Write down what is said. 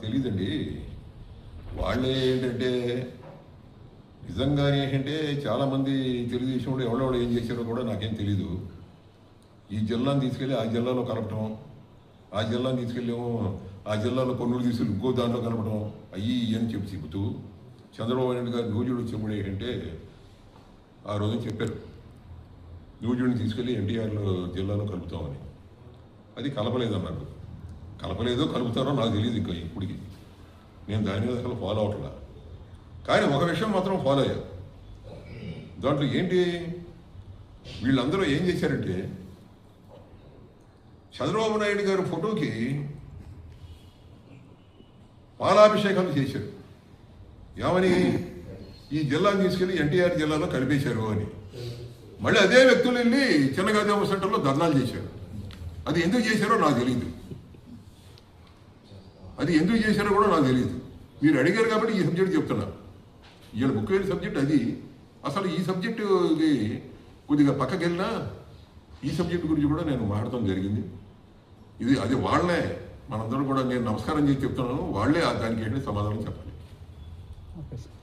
తెలీదండి. వాళ్ళే ఏంటంటే నిజంగానే ఏంటంటే చాలామంది తెలుగుదేశం వాళ్ళు ఎవడెవడు ఏం చేశారో కూడా నాకేం తెలీదు. ఈ జిల్లాను తీసుకెళ్ళి ఆ జిల్లాలో కలపటం, ఆ జిల్లాను తీసుకెళ్ళేమో ఆ జిల్లాలో కొన్నులు తీసుకెళ్ళి ఇంకో దాంట్లో కలపడం అయ్యి అని చెప్పి చెబుతూ చంద్రబాబు నాయుడు గారు న్యూజుడు చెప్పుడు ఏంటంటే ఆ రోజు చెప్పారు న్యూజుడిని తీసుకెళ్ళి ఎన్టీఆర్లో జిల్లాలో కలుపుతామని. అది కలపలేదన్నారు. కలపలేదో కలుపుతారో నాకు తెలియదు ఇంకా ఇప్పటికి. నేను దాని మీద అసలు ఫాలో అవట్లా. కానీ ఒక విషయం మాత్రం ఫాలో అయ్యారు. దాంట్లో ఏంటి, వీళ్ళందరూ ఏం చేశారంటే చంద్రబాబు నాయుడు గారి ఫోటోకి పాలాభిషేకాలు చేశారు. ఏమని, ఈ జిల్లాను తీసుకెళ్ళి ఎన్టీఆర్ జిల్లాలో కలిపేశారు అని. మళ్ళీ అదే వ్యక్తులు వెళ్ళి చిన్నగాదేమ సెంటర్లో ధర్నాలు చేశారు. అది ఎందుకు చేశారో నాకు తెలియదు. అది ఎందుకు చేశారో కూడా నాకు తెలియదు. మీరు అడిగారు కాబట్టి ఈ సబ్జెక్ట్ చెప్తున్నా. ఈయన ముఖ్యమైన సబ్జెక్ట్ అది. అసలు ఈ సబ్జెక్టుకి కొద్దిగా పక్కకి వెళ్ళినా ఈ సబ్జెక్టు గురించి కూడా నేను మాట్లాడటం జరిగింది. ఇది అది వాళ్ళే, మనందరూ కూడా నేను నమస్కారం చేసి చెప్తున్నాను, వాళ్ళే దానికి ఏంటంటే సమాధానం చెప్పాలి. Okay sir.